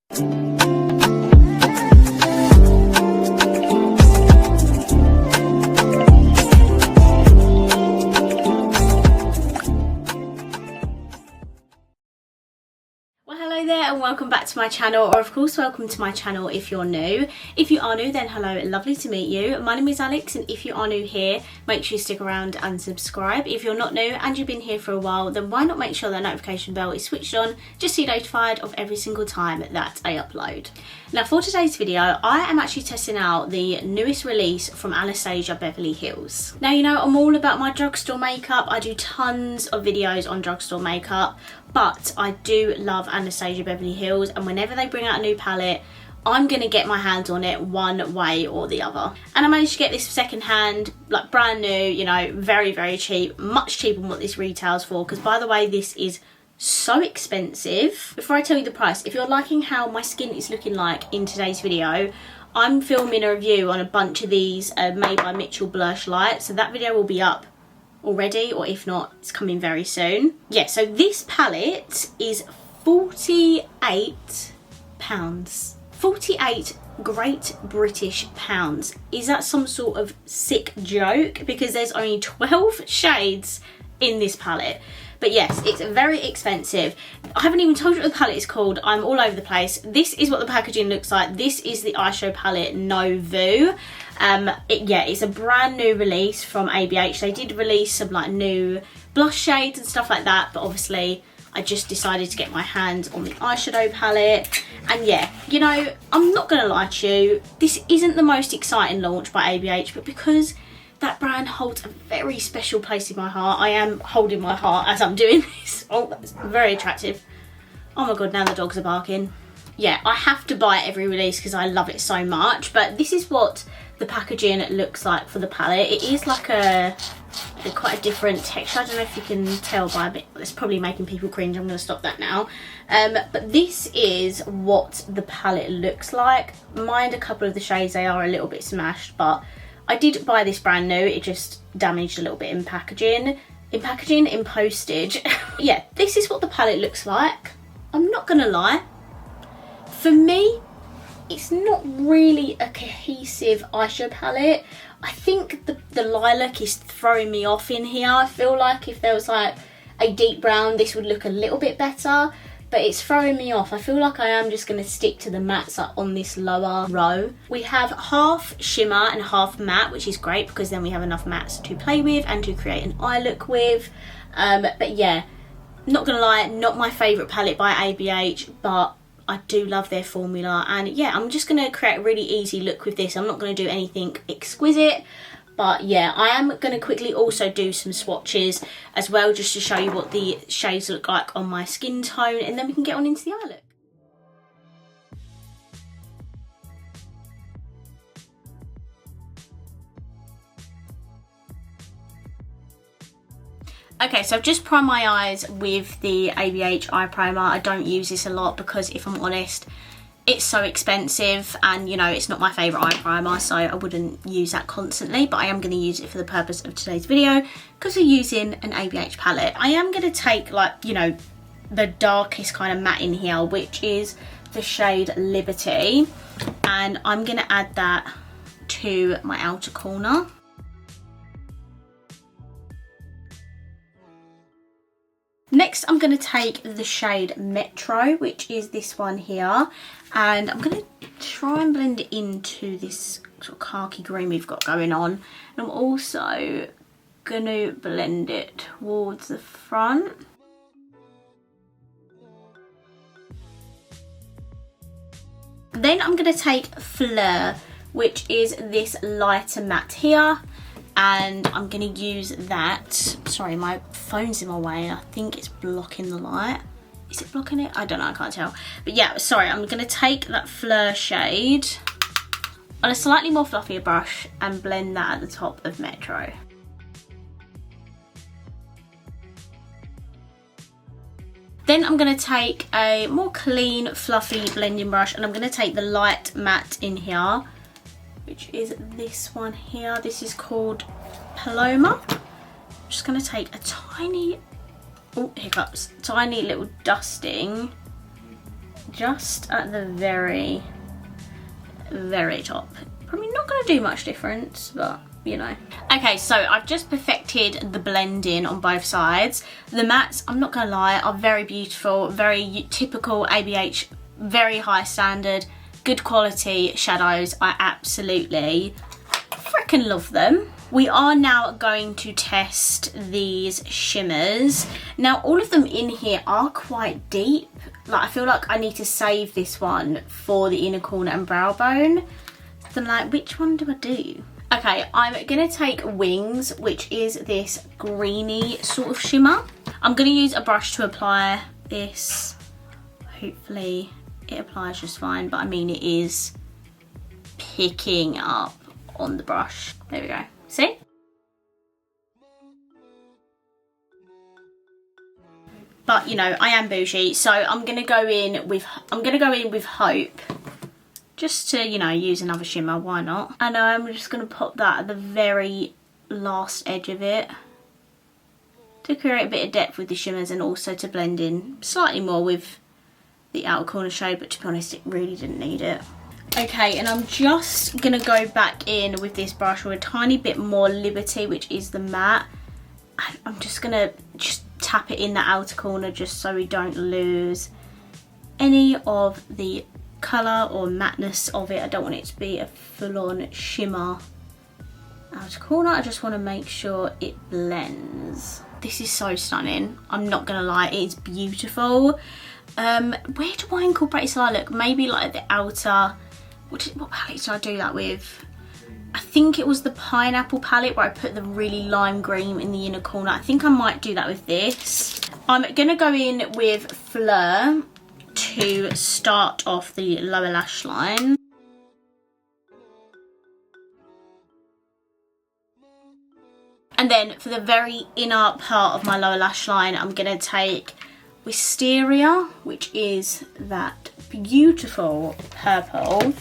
And welcome back to my channel, or of course welcome to my channel if you're new. If you are new, then hello, lovely to meet you. My name is Alex, and if you are new here, make sure you stick around and subscribe. If you're not new and you've been here for a while, then why not make sure that notification bell is switched on just so you're notified of every single time that I upload. Now for today's video, I am actually testing out the newest release from Anastasia Beverly Hills. Now, you know, I'm all about my drugstore makeup. I do tons of videos on drugstore makeup, but I do love Anastasia Beverly Hills, and whenever they bring out a new palette, I'm gonna get my hands on it one way or the other. And I managed to get this second hand, like brand new, you know, very, very cheap, much cheaper than what this retails for, because by the way, this is so expensive. Before I tell you the price, if you're liking how my skin is looking like in today's video, I'm filming a review on a bunch of these Made by Mitchell blush lights, so that video will be up already, or if not, it's coming very soon. Yeah, so this palette is £48. 48 Great British pounds. Is that some sort of sick joke? Because there's only 12 shades in this palette. But yes, it's very expensive. I haven't even told you what the palette is called. I'm all over the place. This is what the packaging looks like. This is the eyeshadow palette NOUVEAU. Yeah, it's a brand new release from ABH. They did release some like new blush shades and stuff like that, but obviously I just decided to get my hands on the eyeshadow palette. And yeah, you know, I'm not gonna lie to you, this isn't the most exciting launch by ABH, but because that brand holds a very special place in my heart, I am holding my heart as I'm doing this. Oh, that's very attractive. Oh my god, now the dogs are barking. Yeah, I have to buy it every release because I love it so much, but this is what the packaging looks like for the palette. It is like quite a different texture. I don't know if you can tell by a bit, it's probably making people cringe. I'm going to stop that now. But this is what the palette looks like. Mind a couple of the shades, they are a little bit smashed, but I did buy this brand new. It just damaged a little bit in packaging. In postage. Yeah, this is what the palette looks like. I'm not going to lie. For me, it's not really a cohesive eyeshadow palette. I think the lilac is throwing me off in here. I feel like if there was like a deep brown, this would look a little bit better, but it's throwing me off. I feel like I am just going to stick to the mattes on this lower row. We have half shimmer and half matte, which is great because then we have enough mattes to play with and to create an eye look with. But yeah, not going to lie, not my favourite palette by ABH, but I do love their formula. And yeah, I'm just going to create a really easy look with this. I'm not going to do anything exquisite, but yeah, I am going to quickly also do some swatches as well, just to show you what the shades look like on my skin tone, and then we can get on into the eye look. Okay, so I've just primed my eyes with the ABH eye primer. I don't use this a lot because, if I'm honest, it's so expensive, and you know, it's not my favourite eye primer, so I wouldn't use that constantly, but I am going to use it for the purpose of today's video because we're using an ABH palette. I am going to take, like, you know, the darkest kind of matte in here, which is the shade Liberty, and I'm going to add that to my outer corner. Next, I'm going to take the shade Metro, which is this one here, and I'm going to try and blend it into this sort of khaki green we've got going on. And I'm also going to blend it towards the front. Then I'm going to take Fleur, which is this lighter matte here, and I'm going to use that. Sorry, my phone's in my way. I think it's blocking the light. Is it blocking it? I don't know, I can't tell. But yeah, sorry, I'm going to take that Fleur shade on a slightly more fluffier brush and blend that at the top of Metro. Then I'm going to take a more clean, fluffy blending brush, and I'm going to take the light matte in here, which is this one here. This is called Paloma. I'm just going to take a tiny, oh, hiccups, tiny little dusting just at the very, very top. Probably not going to do much difference, but you know. Okay, so I've just perfected the blending on both sides. The mattes, I'm not going to lie, are very beautiful, very typical ABH, very high standard, good quality shadows. I absolutely freaking love them. We are now going to test these shimmers. Now, all of them in here are quite deep. Like, I feel like I need to save this one for the inner corner and brow bone. So I'm like, which one do I do? Okay, I'm gonna take Wings, which is this greeny sort of shimmer. I'm gonna use a brush to apply this. Hopefully it applies just fine, but I mean, it is picking up on the brush. There we go. See? But you know, I am bougie, so I'm gonna go in with Hope, just to, you know, use another shimmer. Why not? And I'm just gonna pop that at the very last edge of it to create a bit of depth with the shimmers and also to blend in slightly more with the outer corner shade. But to be honest, it really didn't need it. Okay, and I'm just gonna go back in with this brush with a tiny bit more Liberty, which is the matte. I'm just gonna tap it in the outer corner just so we don't lose any of the colour or matteness of it. I don't want it to be a full-on shimmer outer corner. I just want to make sure it blends. This is so stunning. I'm not gonna lie, it's beautiful. Where do I incorporate this look? Maybe like the outer. What palette did I do that with? I think it was the Pineapple palette where I put the really lime green in the inner corner. I think I might do that with this. I'm going to go in with Fleur to start off the lower lash line. And then for the very inner part of my lower lash line, I'm going to take Wisteria, which is that beautiful purple.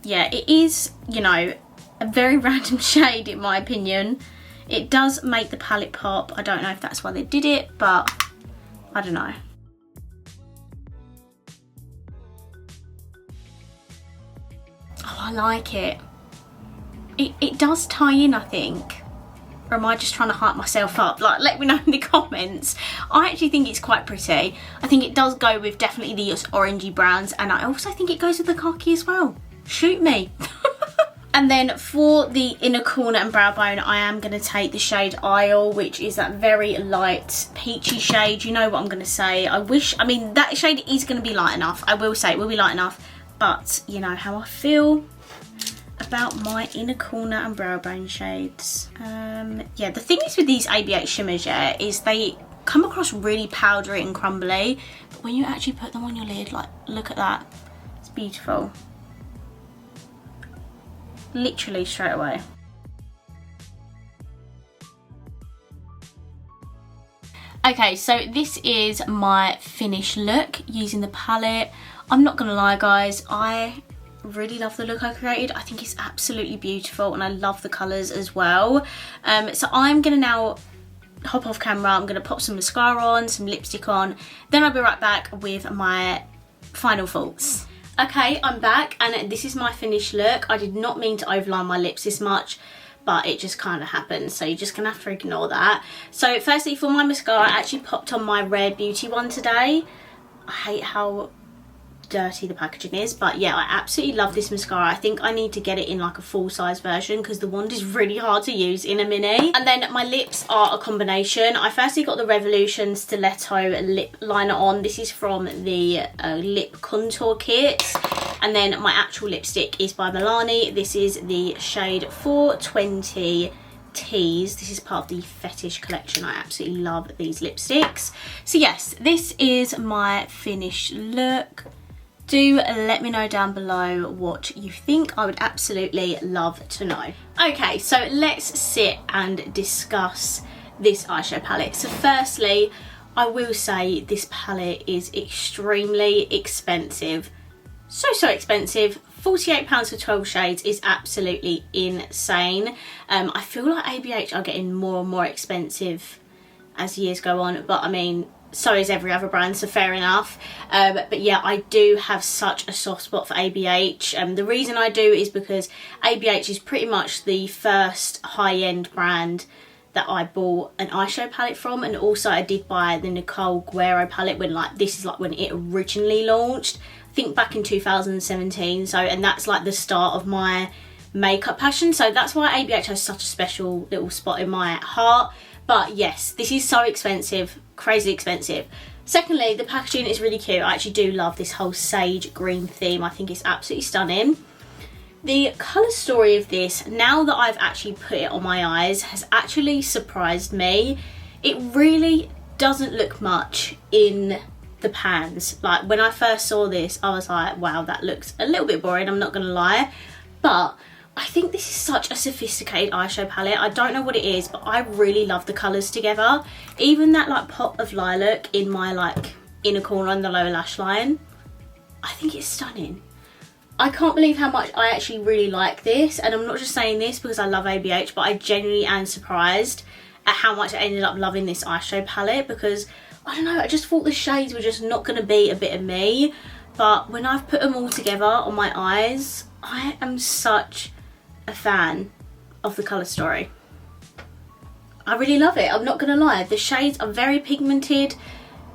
Yeah, it is, you know, a very random shade in my opinion. It does make the palette pop. I don't know if that's why they did it, but I don't know. Oh, I like it. It does tie in, I think. Or am I just trying to hype myself up? Like, let me know in the comments. I actually think it's quite pretty. I think it does go with definitely the orangey browns, and I also think it goes with the khaki as well. Shoot me. And then for the inner corner and brow bone, I am going to take the shade Isle, which is that very light peachy shade. You know what I'm going to say. I mean, that shade is going to be light enough. I will say it will be light enough, but you know how I feel about my inner corner and brow bone shades. Yeah, the thing is with these ABH shimmers, yeah, is they come across really powdery and crumbly, but when you actually put them on your lid, like, look at that. It's beautiful. Literally straight away. Okay, so this is my finished look using the palette. I'm not gonna lie guys, I really love the look I created. I think it's absolutely beautiful and I love the colours as well. So I'm gonna now hop off camera. I'm gonna pop some mascara on, some lipstick on, then I'll be right back with my final thoughts. Okay, I'm back and this is my finished look. I did not mean to overline my lips this much, but it just kind of happened, so you're just gonna have to ignore that. So firstly, for my mascara, I actually popped on my Rare Beauty one today. I hate how dirty the packaging is, but yeah, I absolutely love this mascara. I think I need to get it in like a full size version because the wand is really hard to use in a mini. And then my lips are a combination. I firstly got the Revolution Stiletto lip liner on. This is from the lip contour kit. And then my actual lipstick is by Milani. This is the shade 420 Tease. This is part of the Fetish collection. I absolutely love these lipsticks. So yes, this is my finished look. Do let me know down below what you think. I would absolutely love to know. Okay, so let's sit and discuss this eyeshadow palette. So firstly, I will say this palette is extremely expensive. So expensive. £48 for 12 shades is absolutely insane. I feel like ABH are getting more and more expensive as years go on, but I mean, so is every other brand, so fair enough. But yeah, I do have such a soft spot for ABH. The reason I do is because ABH is pretty much the first high-end brand that I bought an eyeshadow palette from, and also I did buy the Nicole Guerrero palette when this is like when it originally launched, I think back in 2017. So, and that's like the start of my makeup passion, so that's why ABH has such a special little spot in my heart. But yes, this is so expensive, crazy expensive. Secondly, the packaging is really cute. I actually do love this whole sage green theme. I think it's absolutely stunning. The colour story of this, now that I've actually put it on my eyes, has actually surprised me. It really doesn't look much in the pans. Like when I first saw this, I was like, wow, that looks a little bit boring, I'm not gonna lie. But I think this is such a sophisticated eyeshadow palette. I don't know what it is, but I really love the colours together. Even that like pop of lilac in my like inner corner on the lower lash line, I think it's stunning. I can't believe how much I actually really like this, and I'm not just saying this because I love ABH, but I genuinely am surprised at how much I ended up loving this eyeshadow palette, because I don't know, I just thought the shades were just not going to be a bit of me, but when I've put them all together on my eyes, I am such a fan of the colour story. I really love it, I'm not going to lie. The shades are very pigmented.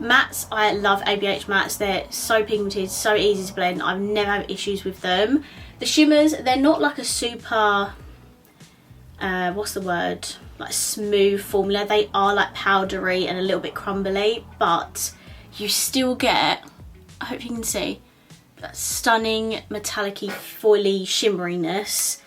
Mattes, I love ABH mattes. They're so pigmented, so easy to blend. I've never had issues with them. The shimmers, they're not like a super, what's the word? Like smooth formula. They are like powdery and a little bit crumbly, but you still get, I hope you can see, that stunning metallic-y, foily shimmeriness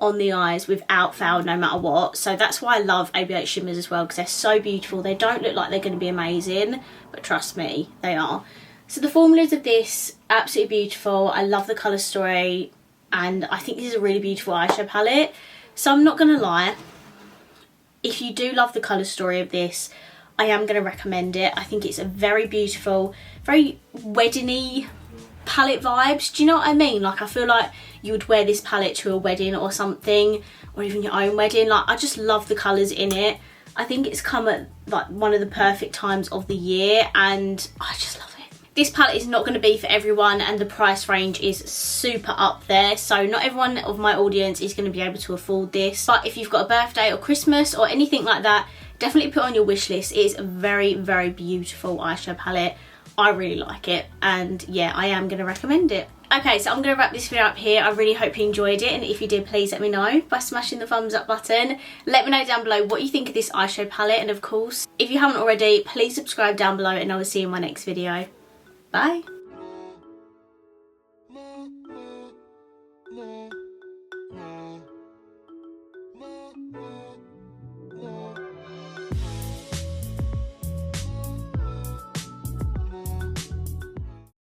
on the eyes without fail, no matter what. So that's why I love ABH shimmers as well, because they're so beautiful. They don't look like they're going to be amazing, but trust me, they are. So the formulas of this, absolutely beautiful. I love the colour story, and I think this is a really beautiful eyeshadow palette. So I'm not going to lie, if you do love the colour story of this, I am going to recommend it. I think it's a very beautiful, very wedding-y palette vibes. Do you know what I mean? Like, I feel like you would wear this palette to a wedding or something, or even your own wedding. Like, I just love the colours in it. I think it's come at like one of the perfect times of the year, and I just love it. This palette is not going to be for everyone, and the price range is super up there, so not everyone of my audience is going to be able to afford this. But if you've got a birthday or Christmas or anything like that, definitely put it on your wish list. It is a very, very beautiful eyeshadow palette. I really like it, and yeah, I am going to recommend it. Okay, so I'm going to wrap this video up here. I really hope you enjoyed it, and if you did, please let me know by smashing the thumbs up button. Let me know down below what you think of this eyeshadow palette, and of course, if you haven't already, please subscribe down below, and I will see you in my next video. Bye! No.